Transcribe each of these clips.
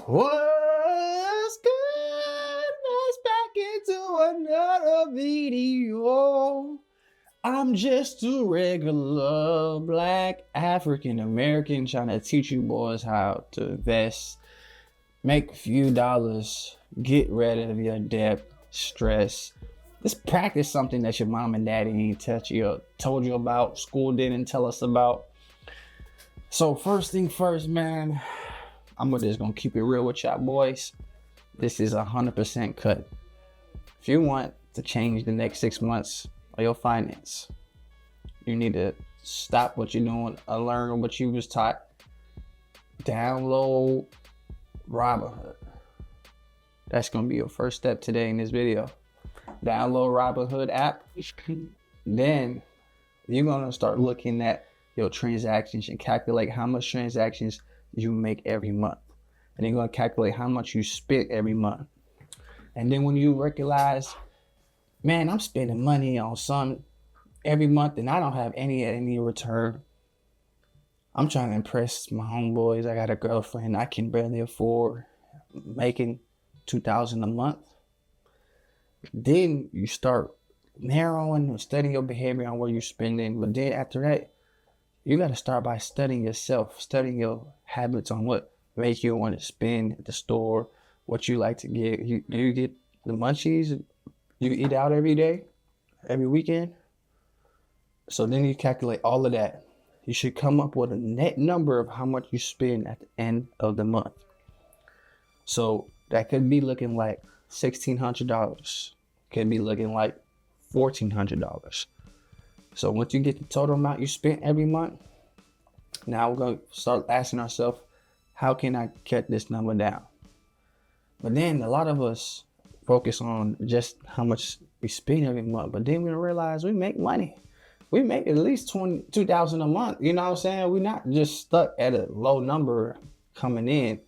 What's good? Let's back into another video. I'm just a regular black African American trying to teach you boys how to invest, make a few dollars, get rid of your debt, stress. Just practice something that your mom and daddy ain't told you about, school didn't tell us about. So first thing first, man, I'm just gonna keep it real with y'all boys. This is 100% cut. If you want to change the next 6 months of your finance, you need to stop what you're doing, learn what you was taught. Download Robinhood. That's gonna be your first step today in this video. Download Robinhood app. Then you're gonna start looking at your transactions and calculate how much transactions you make every month. And you're gonna calculate how much you spend every month. And then when you recognize, man, I'm spending money on some every month and I don't have any return. I'm trying to impress my homeboys. I got a girlfriend I can barely afford, making $2,000 a month. Then you start narrowing and studying your behavior on where you're spending. But then after that, you got to start by studying yourself, studying your habits on what makes you want to spend at the store, what you like to get. You get the munchies, you eat out every day, every weekend. So then you calculate all of that. You should come up with a net number of how much you spend at the end of the month. So that could be looking like $1,600. Could be looking like $1,400. So once you get the total amount you spent every month, now we're going to start asking ourselves, how can I cut this number down? But then a lot of us focus on just how much we spend every month. But then we realize we make money. We make at least $22,000 a month. You know what I'm saying? We're not just stuck at a low number coming in.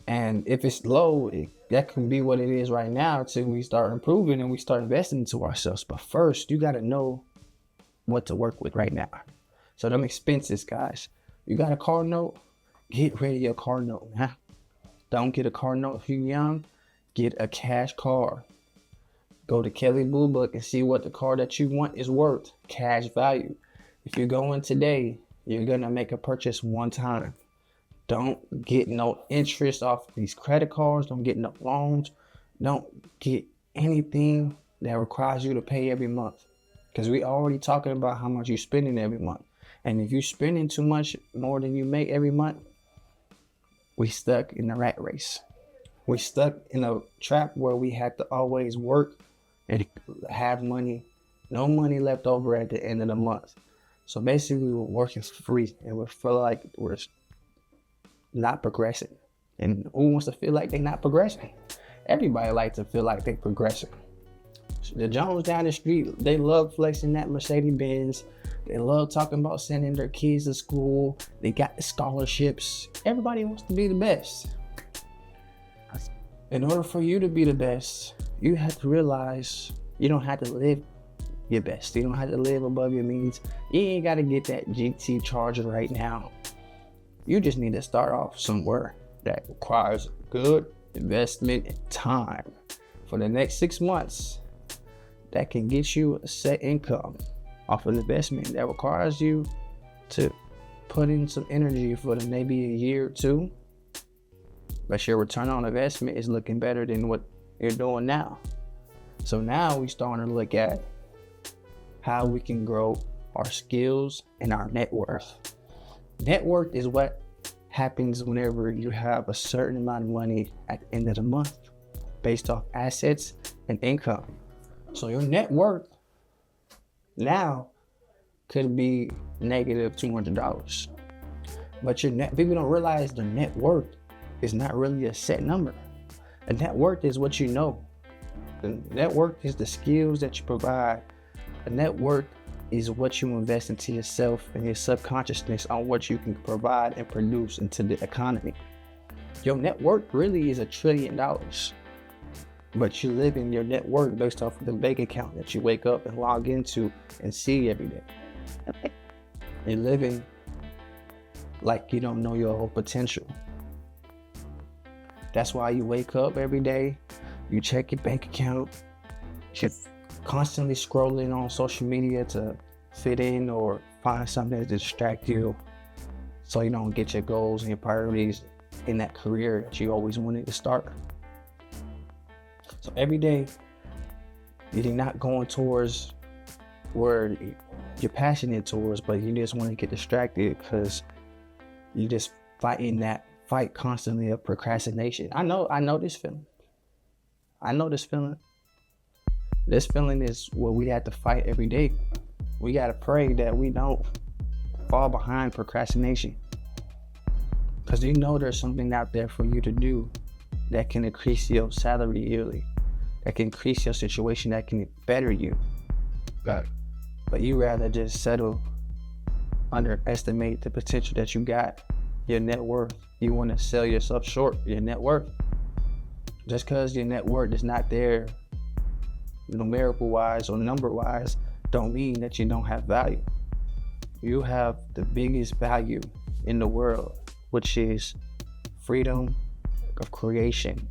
And if it's low, that can be what it is right now until we start improving and we start investing into ourselves. But first, you got to know what to work with right now. So them expenses, guys. You got a car note, get rid of your car note, man. Don't get a car note if you're young. Get a cash car. Go to Kelly Blue Book and see what the car that you want is worth. Cash value. If you're going today, you're gonna make a purchase one time. Don't get no interest off these credit cards. Don't get no loans. Don't get anything that requires you to pay every month. Because we already talking about how much you're spending every month. And if you're spending too much more than you make every month, we stuck in the rat race. We stuck in a trap where we had to always work and have money, no money left over at the end of the month. So basically we're working for free and we feel like we're not progressing. And who wants to feel like they're not progressing? Everybody likes to feel like they're progressing. The Jones down the street, they love flexing that Mercedes Benz. They love talking about sending their kids to school. They got the scholarships. Everybody wants to be the best. In order for you to be the best, you have to realize you don't have to live your best. You don't have to live above your means. You ain't got to get that GT Charger right now. You just need to start off somewhere that requires good investment and time for the next 6 months. That can get you a set income off an investment that requires you to put in some energy for maybe a year or two. But your return on investment is looking better than what you're doing now. So now we starting to look at how we can grow our skills and our net worth. Net worth is what happens whenever you have a certain amount of money at the end of the month based off assets and income. So your net worth now could be negative $200. But people don't realize their net worth is not really a set number. The net worth is what you know. The net worth is the skills that you provide. The net worth is what you invest into yourself and your subconsciousness on what you can provide and produce into the economy. Your net worth really is $1 trillion. But you live in your net worth based off of the bank account that you wake up and log into and see every day. You're living like you don't know your whole potential. That's why you wake up every day, you check your bank account, you're constantly scrolling on social media to fit in or find something to distract you so you don't get your goals and your priorities in that career that you always wanted to start. So every day, you're not going towards where you're passionate towards, but you just want to get distracted because you just fighting that fight constantly of procrastination. I know this feeling. This feeling is what we have to fight every day. We got to pray that we don't fall behind procrastination. Because you know there's something out there for you to do that can increase your salary yearly, that can increase your situation, that can better you. Got it. But you rather just settle, underestimate the potential that you got, your net worth. You want to sell yourself short, your net worth. Just because your net worth is not there numerical wise or number wise, don't mean that you don't have value. You have the biggest value in the world, which is freedom of creation.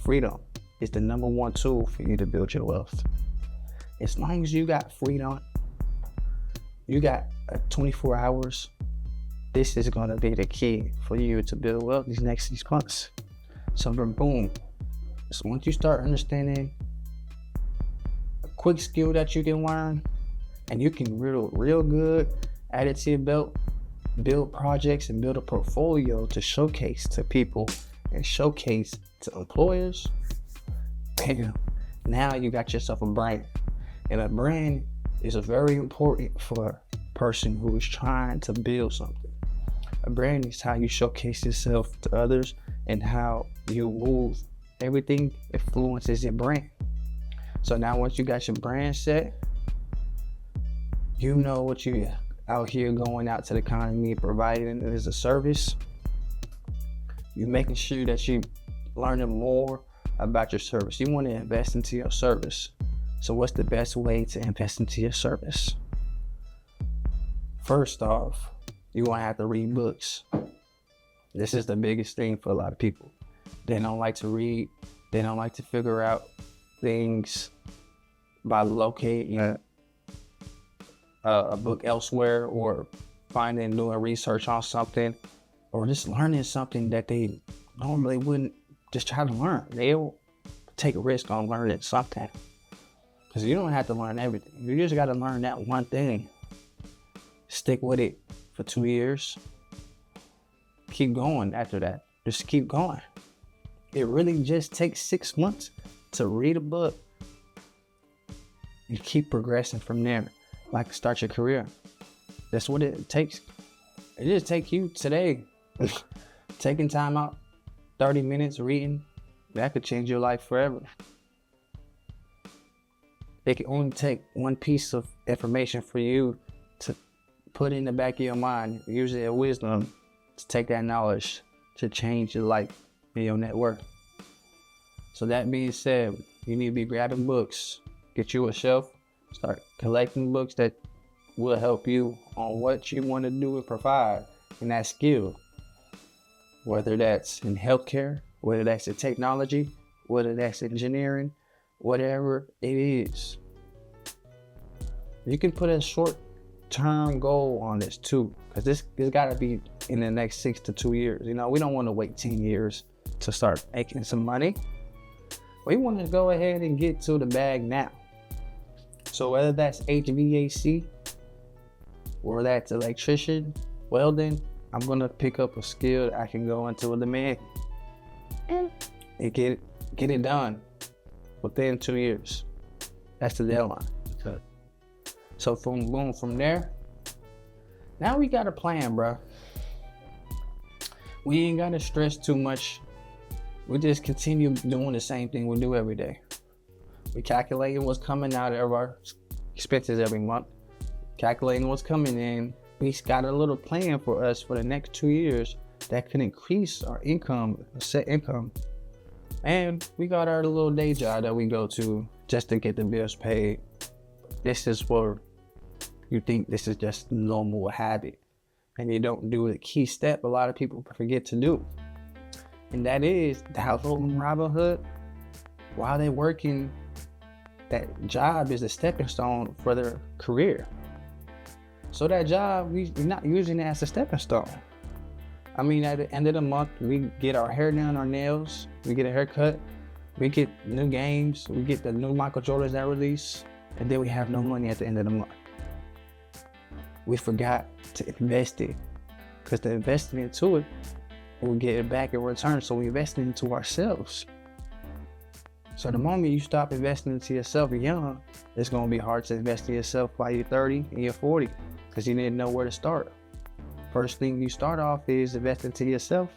Freedom is the number one tool for you to build your wealth. As long as you got freedom, you got 24 hours, this is gonna be the key for you to build wealth these next 6 months. So boom. So once you start understanding a quick skill that you can learn, and you can real good, add it to your belt, build projects and build a portfolio to showcase to people and showcase to employers, bam, now you got yourself a brand. And a brand is very important for a person who is trying to build something. A brand is how you showcase yourself to others and how you move. Everything influences your brand. So now once you got your brand set, you know what you out here going out to the economy providing as a service. You're making sure that you learning more about your service. You want to invest into your service. So what's the best way to invest into your service? First off, you want to have to read books. This is the biggest thing for a lot of people. They don't like to read. They don't like to figure out things by locating a book elsewhere or doing research on something or just learning something that they normally wouldn't just try to learn. They'll take a risk on learning something. Because you don't have to learn everything. You just got to learn that one thing. Stick with it for 2 years. Keep going after that. Just keep going. It really just takes 6 months to read a book. You keep progressing from there. Like start your career. That's what it takes. It just takes you today. Taking time out, 30 minutes reading, that could change your life forever. It can only take one piece of information for you to put in the back of your mind, usually a wisdom, to take that knowledge to change your life and your net worth. So that being said, you need to be grabbing books, get you a shelf, start collecting books that will help you on what you want to do and provide in that skill. Whether that's in healthcare, whether that's in technology, whether that's engineering, whatever it is. You can put a short-term goal on this too, because this got to be in the next 6 to 2 years. You know, we don't want to wait 10 years to start making some money. We want to go ahead and get to the bag now. So whether that's HVAC, or that's electrician, welding, I'm going to pick up a skill that I can go into a demand and get it done within 2 years. That's the deadline. Okay. So from there, now we got a plan, bro. We ain't got to stress too much. We just continue doing the same thing we do every day. We calculating what's coming out of our expenses every month, calculating what's coming in. We got a little plan for us for the next 2 years that can increase our income, set income. And we got our little day job that we go to just to get the bills paid. This is where you think this is just normal habit and you don't do the key step a lot of people forget to do. And that is the household in Robinhood. While they're working, that job is a stepping stone for their career. So that job, we're not using it as a stepping stone. I mean, at the end of the month, we get our hair done, our nails, we get a haircut, we get new games, we get the new Michael Jordans that release, and then we have no money at the end of the month. We forgot to invest it, because the investing into it, we'll get it back in return. So we invested into ourselves. So the moment you stop investing into yourself young, it's gonna be hard to invest in yourself by you're 30 and you're 40, because you didn't know where to start. First thing you start off is invest into yourself.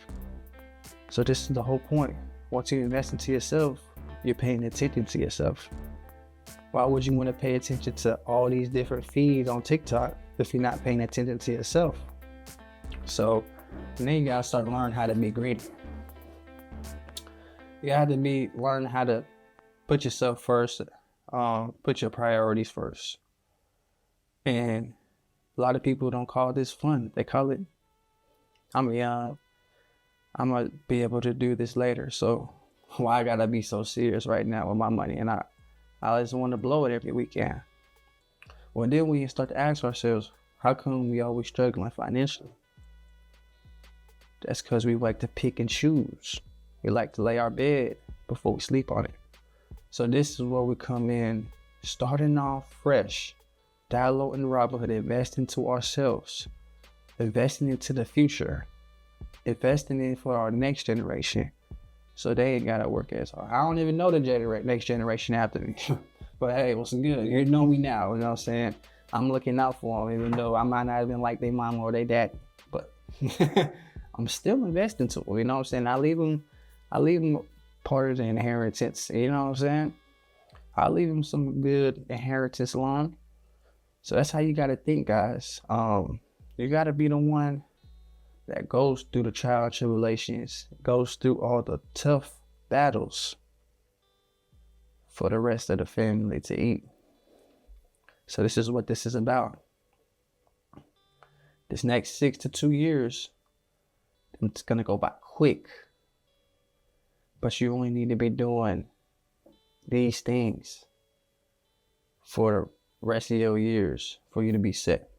So this is the whole point. Once you invest into yourself, you're paying attention to yourself. Why would you want to pay attention to all these different feeds on TikTok if you're not paying attention to yourself? So then you gotta start learning how to be greedy. You have to learn how to put yourself first, put your priorities first. And a lot of people don't call this fun. They call it, I'm young, I'm gonna be able to do this later. So why I gotta be so serious right now with my money? And I just want to blow it every weekend. Well, then we start to ask ourselves, how come we always struggling financially? That's because we like to pick and choose. We like to lay our bed before we sleep on it. So this is where we come in, starting off fresh, downloading Robinhood, investing into ourselves, investing into the future, investing in for our next generation. So they ain't gotta work as hard. I don't even know the next generation after me. But hey, what's good? You know me now, you know what I'm saying? I'm looking out for them, even though I might not even like their mom or their dad. But I'm still investing to them, you know what I'm saying? I leave them part of the inheritance, you know what I'm saying? I leave them some good inheritance along. So that's how you gotta think, guys. You gotta be the one that goes through the trial and tribulations, goes through all the tough battles for the rest of the family to eat. So this is what this is about. This next 6 to 2 years, it's gonna go by quick. But you only need to be doing these things for the rest of your years for you to be set.